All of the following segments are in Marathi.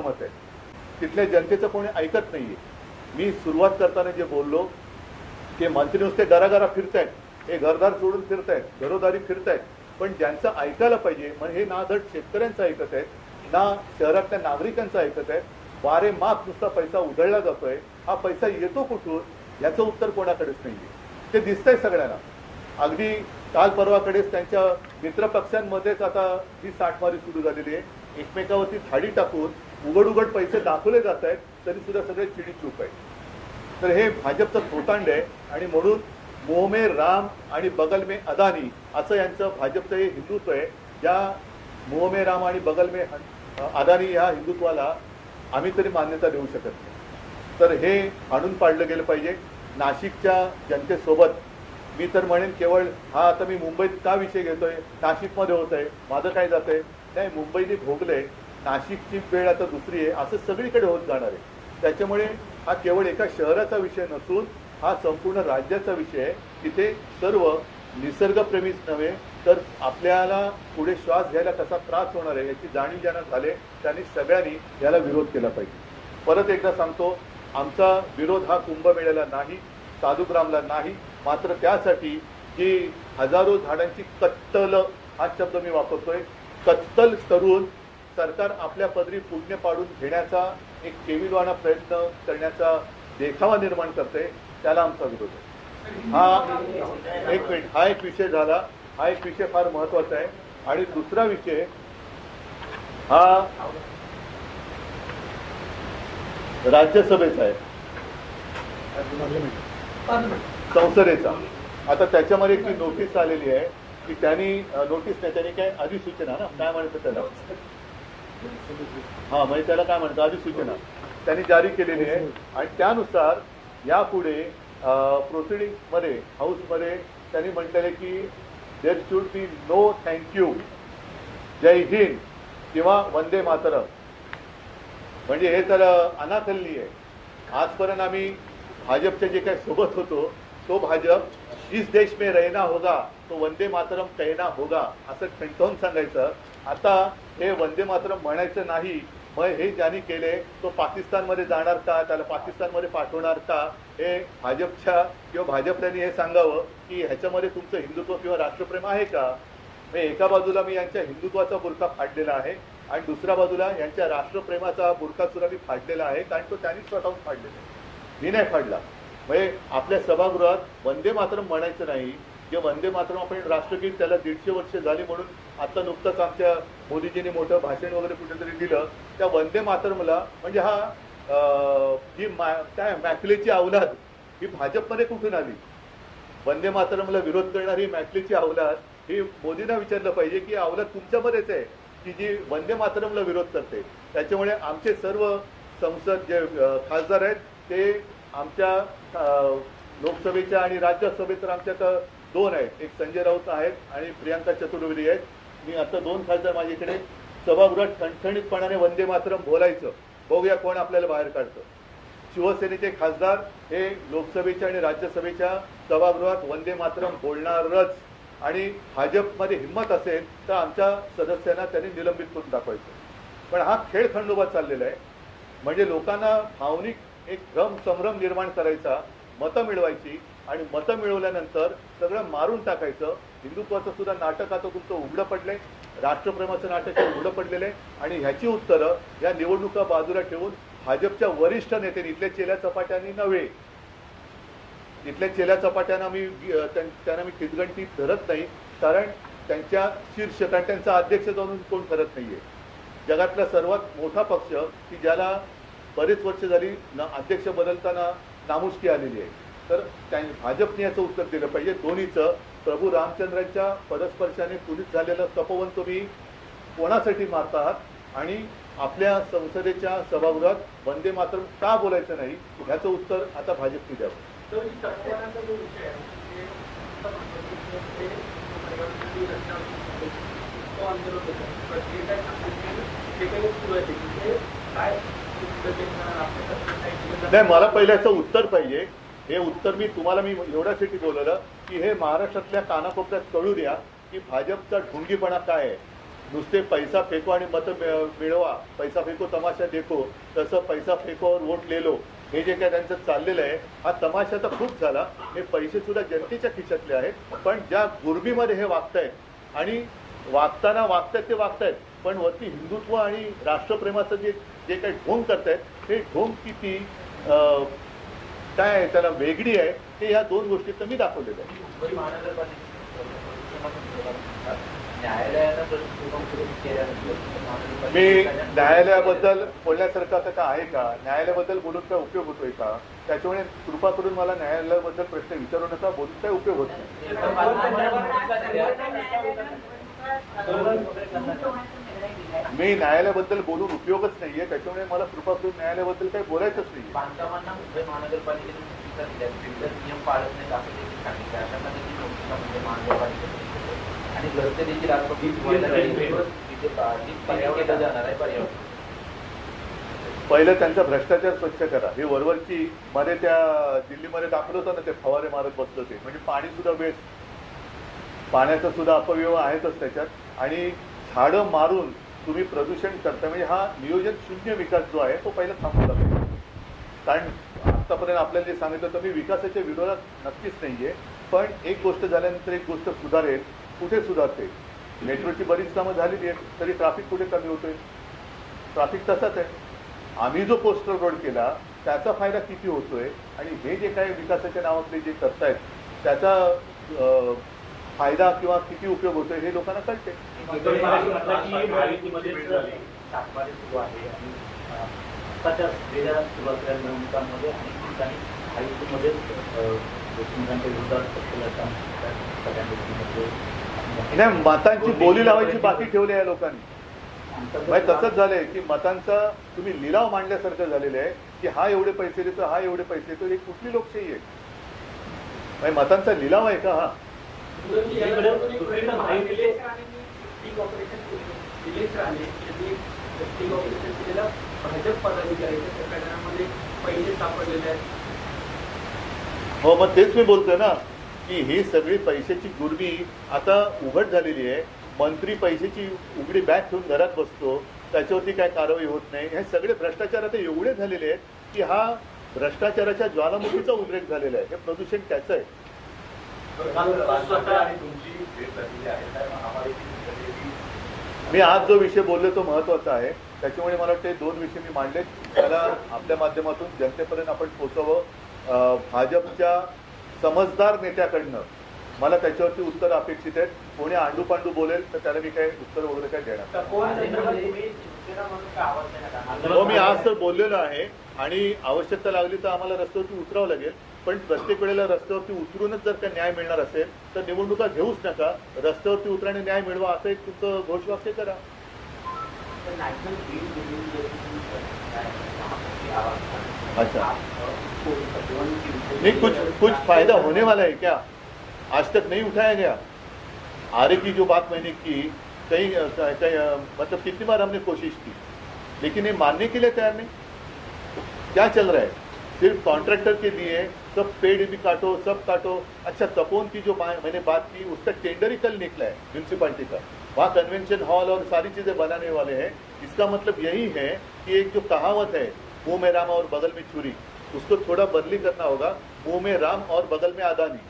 मत आहे. तिथल्या जनतेचं कोणी ऐकत नाहीये. मी सुरुवात करताना जे बोललो की मंत्री नुसते घराघरा फिरतायत, हे घरदार सोडून फिरतायत, घरोदारी फिरतायत, पण ज्यांचं ऐकायला पाहिजे म्हणजे हे ना धड शेतकऱ्यांचं ऐकत आहेत, ना शहरातल्या नागरिकांचं ऐकत आहेत. वारे माप नुसता पैसा उधळला जातोय. हा पैसा येतो कुठून याचं उत्तर कोणाकडेच नाहीये. ते दिसतंय सगळ्यांना. अगदी काल परवाकडेच त्यांच्या मित्रपक्षांमध्येच आता ही साठमारी सुरू झालेली आहे. एकमेकावरती थाळी टाकून उघड उघड पैसे दाखवले जात आहेत, तरी सुद्धा सगळे चिडीचूप आहे. तर हे भाजपचं थोतांड आहे आणि म्हणून मोह में राम आणि बगल में अदानी असं यांचं भाजपचं हे हिंदुत्व आहे. ज्या मोह में राम आणि बगल में अदानी ह्या हिंदुत्वाला आम्ही तरी मान्यता देऊ शकत नाही. तर हे आणून पाडलं गेलं पाहिजे. नाशिकच्या जनतेसोबत मी तर म्हणेन केवळ हा आता मी मुंबईत का विषय घेतोय, नाशिकमध्ये होत आहे, माझं काय जात आहे, नाही मुंबईने भोगलंय, नाशिकची वेळ आता दुसरी आहे, असं सगळीकडे होत जाणार आहे. त्याच्यामुळे हा केवळ एका शहराचा विषय नसून हा संपूर्ण राज्याचा विषय आहे. तिथे सर्व निसर्गप्रेमीच नव्हे तर आपल्याला पुढे श्वास घ्यायला कसा त्रास होणार आहे याची जाणीव ज्यांना झाले त्यांनी सगळ्यांनी याला विरोध केला पाहिजे. परत एकदा सांगतो, आमचा विरोध हा कुंभमेळ्याला नाही, साधुग्रामला नाही, मात्र त्यासाठी जी हजारो झाडांची कत्तल हा शब्द मी वापरतोय, कत्तल करून सरकार आपल्या पदरी पुण्य पाडून घेण्याचा एक केविलवाणा प्रयत्न करण्याचा देखावा निर्माण करते, त्याला आमचा विरोध आहे. हा एक मिनिट, हा एक विषय झाला. हा एक विषय फार महत्वाचा आहे. आणि दुसरा विषय हा राज्यसभेचा आहे, संसदेचा. आता त्याच्यामध्ये एक नोटीस आलेली आहे की त्यांनी नोटीस नाही, त्यांनी काय अधिसूचना ना काय म्हणतात त्याला, हा म्हणजे त्याला काय म्हणतात अधिसूचना त्यांनी जारी केलेली आहे. आणि त्यानुसार यापुढे प्रोसिडिंग मध्ये हाऊसमध्ये त्यांनी म्हटलेले की there should be no thank you, जय हिंद किंवा वंदे मातरम. म्हणजे हे तर अनाथल्ली आहे. आजपर्यंत आम्ही भाजपचे जे काही सोबत होतो तो भाजप जिस देश में रहना होगा तो वंदे मातरम कहना होगा असं ठणठवून सांगायचं. आता हे वंदे मातरम म्हणायचं नाही. मग हे ज्यांनी केले तो पाकिस्तानमध्ये जाणार का, त्याला पाकिस्तानमध्ये पाठवणार का, हे भाजपच्या किंवा भाजपने हे सांगावं की ह्याच्यामध्ये तुमचं हिंदुत्व किंवा राष्ट्रप्रेम आहे का. म्हणजे एका बाजूला मी यांच्या हिंदुत्वाचा बुरखा फाडलेला आहे आणि दुसऱ्या बाजूला यांच्या राष्ट्रप्रेमाचा बुरखा सुद्धा मी फाडलेला आहे, कारण तो त्यांनी स्वतःहून फाडलेला आहे, मी नाही फाडला. म्हणजे आपल्या सभागृहात वंदे मातरम म्हणायचं नाही. जे वंदे मातरम आपण राष्ट्रगीत त्याला 150 वर्ष झाली म्हणून आता नुकतंच आमच्या मोदीजींनी मोठं भाषण वगैरे कुठेतरी दिलं. त्या वंदे मातरमला म्हणजे हा ही काय मॅकलेची अवलाद ही भाजपमध्ये कुठून आली. वंदे मातरमला विरोध करणारी मॅकलेची अवलाद ही मोदींना विचारलं पाहिजे की अवलाद तुमच्यामध्येच आहे की जी वंदे मातरमला विरोध करते. त्याच्यामुळे आमचे सर्व संसद जे खासदार आहेत ते आमच्या लोकसभेच्या आणि राज्यसभेत तर आमच्यात 2 आहेत, एक संजय राऊत आहेत आणि प्रियांका चतुर्वेदी आहेत. मी आता 2 खासदार माझ्याकडे सभागृहात ठणठणीतपणाने वंदे मातरम बोलायचं, बघूया कोण आपल्याला बाहेर काढतं. शिवसेनेचे खासदार हे लोकसभेच्या आणि राज्यसभेच्या सभागृहात वंदे मातरम बोलणारच. आणि भाजपमध्ये हिंमत असेल तर आमच्या सदस्यांना त्यांनी निलंबित करून दाखवायचं. पण हा खेळ खंडोबा चाललेला आहे. म्हणजे लोकांना भावनिक एक भ्रम संभ्रम निर्माण करायचा, मतं मिळवायची आणि मतं मिळवल्यानंतर सगळं मारून टाकायचं. हिंदुत्वाचं सुद्धा नाटक आता तुमचं उघडं पडलंय, राष्ट्रप्रेमाचं नाटक उघडं पडलेलं आहे. आणि ह्याची उत्तरं या निवडणुका बाजूला ठेवून भाजपच्या वरिष्ठ नेत्यांनी, इथल्या चेल्या चपाट्यांनी नव्हे, इथल्या चेल्या चपाट्यांना त्यांना मी खिदगंती धरत नाही, कारण त्यांच्या शीर्ष त्यांचा अध्यक्ष जाऊन कोण करत नाहीये. जगातला सर्वात मोठा पक्ष की ज्याला बरेच वर्ष झाली अध्यक्ष बदलताना नामुष्की आलेली आहे. तर भाजपने याचं उत्तर दिलं पाहिजे. दोन्हीचं प्रभू रामचंद्रांच्या पदस्पर्शाने पुनीत झालेलं तपोवन तुम्ही कोणासाठी मारता आहात आणि आपल्या संसदेच्या सभागृहात वंदे मातरम का बोलायचं नाही ह्याचं उत्तर आता भाजपने द्यावं. नाही, मला पहिलं याचं उत्तर पाहिजे. हे उत्तर मी एवढ्यासाठी बोलवलं की हे महाराष्ट्रातल्या कानाकोपऱ्यात कळू द्या की भाजपचा ढोंगीपणा काय आहे. नुसते पैसा फेको आणि मत मिळवा, पैसा फेको तमाशा देखो, तसं पैसा फेको और वोट ले लो हे जे काय त्यांचं चाललेलं आहे, हा तमाशा तर खूप झाला. हे पैसे सुद्धा जनतेच्या खिशातले आहेत, पण ज्या गुरबीमध्ये हे वागतायत आणि वागताना वागतायत ते वागतायत, पण वरती हिंदुत्व आणि राष्ट्रप्रेमाचं जे जे काही ढोंग करतायत हे ढोंग किती काय त्याला वेगळी आहे ते ह्या दोन गोष्टीत मी दाखवलेलं आहे. मी न्यायालयाबद्दल बोलण्यासारखं आता का आहे का? न्यायालयाबद्दल बोलून काय उपयोग होतोय का? त्याच्यामुळे कृपा करून मला न्यायालयाबद्दल प्रश्न विचारू नका, बोलून काय उपयोग होत नाही. मी न्यायालयाबद्दल बोलून उपयोगच नाहीये, त्याच्यामुळे मला कृपा करून न्यायालयाबद्दल काही बोलायचंच नाही. पहिलं त्यांचा भ्रष्टाचार स्वच्छ करा. हे वरवरची मध्ये त्या दिल्लीमध्ये दाखवलं होतं ना, ते फवारे मारत बसलं ते, म्हणजे पाणी सुद्धा वेस्ट, पाण्याचा सुद्धा अपव्यय आहेतच त्याच्यात. आणि झाडं मारून तुम्ही प्रदूषण करता, म्हणजे हा नियोजन शून्य विकास जो आहे तो पहिला थांबवला पाहिजे. कारण आतापर्यंत आपल्याला जे सांगितलं तर मी विकासाच्या विरोधात नक्कीच नाहीये, पण एक गोष्ट झाल्यानंतर एक गोष्ट सुधारेल. कुठे सुधारते? मेट्रोची बरीच कामं झालेली आहेत, तरी ट्रॅफिक कुठे कमी होतोय? ट्रॅफिक तसाच आहे. आम्ही जो कोस्टल रोड केला त्याचा फायदा किती होतोय, आणि हे जे काही विकासाच्या नावातले जे करतायत त्याचा फायदा किंवा किती उपयोग होतोय हे लोकांना कळते. नाही, मतांची बोली लावायची बाकी ठेवली आहे लोकांनी. म्हणजे तसंच झालंय की मतांचा तुम्ही लिलाव मांडल्यासारखं झालेलं आहे की हा एवढे पैसे देतो, हा एवढे पैसे देतो. ही कुठली लोकशाही आहे? म्हणजे मतांचा लिलाव आहे का हा? हो, मग तेच मी बोलतोय ना की ही सगळी पैशाची गुरबी आता उघड झालेली आहे. मंत्री पैशाची उघडी बॅग ठेवून घरात बसतो, त्याच्यावरती काय कारवाई होत नाही. हे सगळे भ्रष्टाचार आता एवढे झालेले आहेत की हा भ्रष्टाचाराच्या ज्वालामुखीचा उद्रेक झालेला आहे. हे प्रदूषण त्याचं आहे. मी आज जो विषय बोललो तो महत्वाचा आहे, त्याच्यामुळे मला वाटते दोन विषय मी मांडले, त्याला आपल्या माध्यमातून जनतेपर्यंत आपण पोहोचवं. भाजपच्या समजदार नेत्याकडनं मला त्याच्यावरती उत्तर अपेक्षित आहेत. कोणी आंडू पांडू बोलेल तर त्याला मी काही उत्तर वगैरे काय देणार. हो, मी आज तर बोललेलो आहे आणि आवश्यकता लागली तर आम्हाला रस्त्यावरती उतरावं लागेल. पण प्रत्येक वेळेला रस्त्यावरती उतरूनच जर का न्याय मिळणार असेल तर निवडणुका घेऊच नका, रस्त्यावरती उतराने न्याय मिळवा असं एक तुमचं घोषवाक्य करा. अच्छा, नहीं कुछ फायदा होने वाला है क्या? आज तक नहीं उठाया गया. आरे की जो बात मैंने की कई मतलब कितनी बार हमने कोशिश की, लेकिन ये मानने के लिए तैयार नहीं. क्या चल रहा है? सिर्फ कॉन्ट्रैक्टर के लिए सब पेड़ भी काटो, सब काटो. अच्छा, तपोवन की जो मैंने बात की उसका टेंडर ही कल निकला है म्यूनसिपालिटी का. वहाँ कन्वेंशन हॉल और सारी चीजें बनाने वाले हैं. इसका मतलब यही है कि एक जो कहावत है मुंह में राम और बगल में छुरी, उसको थोड़ा बदली करना होगा. मुंह में राम और बगल में अदानी.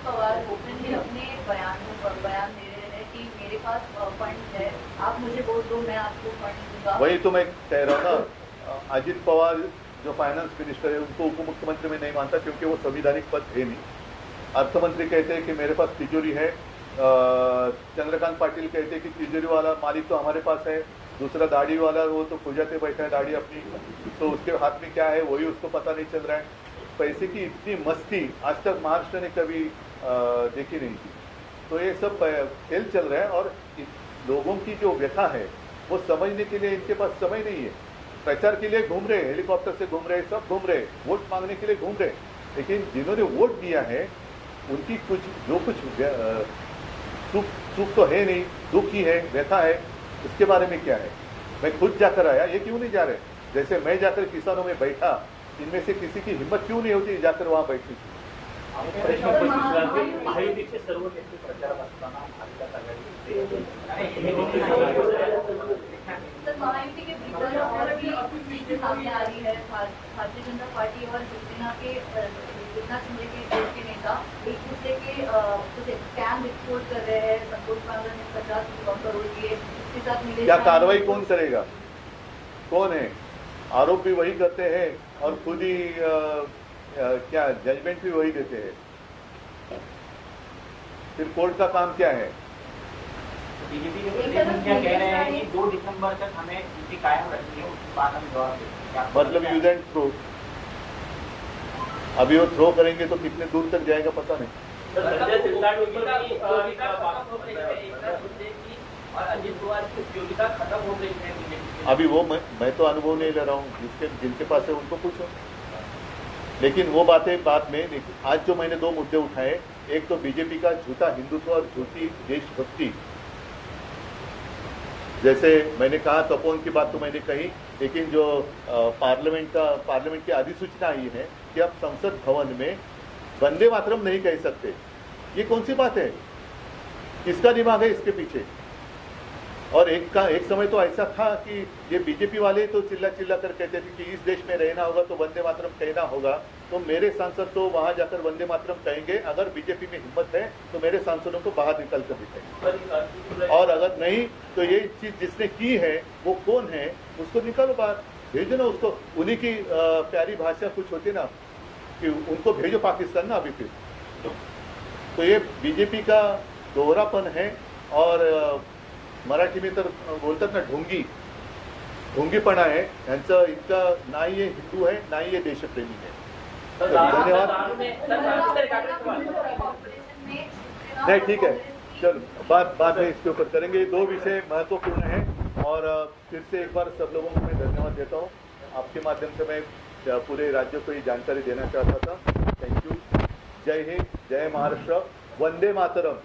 पवार ओपनली अपने बयान दे रहे हैं कि मेरे पास फंड है, आप मुझे वोट दो, मैं आपको फंड दूंगा. वही तो मैं कह रहा हूँ ना, अजित पवार जो फाइनेंस मिनिस्टर है उनको उप मुख्यमंत्री में नहीं मानता, क्योंकि वो संविधानिक पद है नहीं. अर्थमंत्री कहते हैं कि मेरे पास तिजोरी है. चंद्रकांत पाटिल कहते हैं कि तिजोरी वाला मालिक तो हमारे पास है. दूसरा दाढ़ी वाला वो तो पूजा पे बैठा है दाढ़ी अपनी, तो उसके हाथ में क्या है वही उसको पता नहीं चल रहा है. पैसे की इतनी मस्ती आज तक महाराष्ट्र ने कभी देखी नहीं थी. तो ये सब खेल चल रहा है और लोगों की जो व्यथा है वो समझने के लिए इनके पास समय नहीं है. प्रचार के लिए घूम रहे, हेलीकॉप्टर से घूम रहे, सब घूम रहे, वोट मांगने के लिए घूम रहे, लेकिन जिन्होंने वोट दिया है उनकी कुछ सुख तो है नहीं, दुख ही है, व्यथा है. उसके बारे में क्या है? मैं खुद जाकर आया, ये क्यों नहीं जा रहे? जैसे मैं जाकर किसानों में बैठा, इनमें से किसी की हिम्मत क्यों नहीं होती जाकर वहां बैठने की? महायुतीचे सर्व नेते प्रचारात असताना महाविकास आघाडी सर महायुति के भीतर और भी चीजें सामने आ रही है। भारतीय जनता पार्टी और शिवसेना के एकनाथ शिंदे के देश के नेता एक दूसरे के कुछ स्कैम रिपोर्ट कर रहे हैं। संतोष कांगड़ा ने 50 करोड़ दिए, इसके साथ मिले क्या कार्रवाई कौन करेगा? कौन है? आरोप भी वही करते हैं और खुद ही क्या जजमेंट भी वही देते हैं। फिर कोर्ट का काम क्या है? बीजेपी के प्रदेश मुखिया कह रहे हैं कि 2 दिसंबर तक हमें नीति कायम रखनी है, उसके बाद हम जवाब देंगे। मतलब यूज एंड थ्रो। अभी वो थ्रो करेंगे तो कितने दूर तक जाएगा पता नहीं। संजय सिरसाट के ऊपर भी और अजित पवार की उपयोगिता खत्म हो गई है बीजेपी। अभी वो मैं तो अनुभव नहीं ले रहा हूँ, जिनके पास है उनको पूछो। लेकिन वो बातें बाद में। आज जो मैंने 2 मुद्दे उठाए, एक तो बीजेपी का झूठा हिंदुत्व और झूठी देशभक्ति। जैसे मैंने कहा तपोवन की बात तो मैंने कही, लेकिन जो पार्लियामेंट की अधिसूचना आई है कि अब संसद भवन में वंदे मातरम नहीं कह सकते, ये कौन सी बात है? किसका दिमाग है इसके पीछे? और एक समय तो ऐसा था कि ये बीजेपी वाले तो चिल्ला कर कहते थे कि इस देश में रहना होगा तो वंदे मातरम कहना होगा। तो मेरे सांसद तो वहां जाकर वंदे मातरम कहेंगे। अगर बीजेपी में हिम्मत है तो मेरे सांसदों को बाहर निकल कर दिखाएंगे, और अगर नहीं तो ये चीज जिसने की है वो कौन है उसको निकालो बाहर, भेजो ना उसको। उन्हीं की प्यारी भाषा कुछ होती ना कि उनको भेजो पाकिस्तान ना। अभी फिर तो ये बीजेपी का दोहरापन है। और मराठी में तर बोलतात ना ढोंगीपणा है यांचं। इनका ना ही ये हिंदू है ना ही ये देशप्रेमी है। तो धन्यवाद। नहीं ठीक है, चलो बात में इसके ऊपर करेंगे। ये 2 विषय महत्वपूर्ण हैं। और फिर से एक बार सब लोगों को मैं धन्यवाद देता हूँ। आपके माध्यम से मैं पूरे राज्य को ये जानकारी देना चाहता था। Thank you. जय हिंद, जय महाराष्ट्र, वंदे मातरम।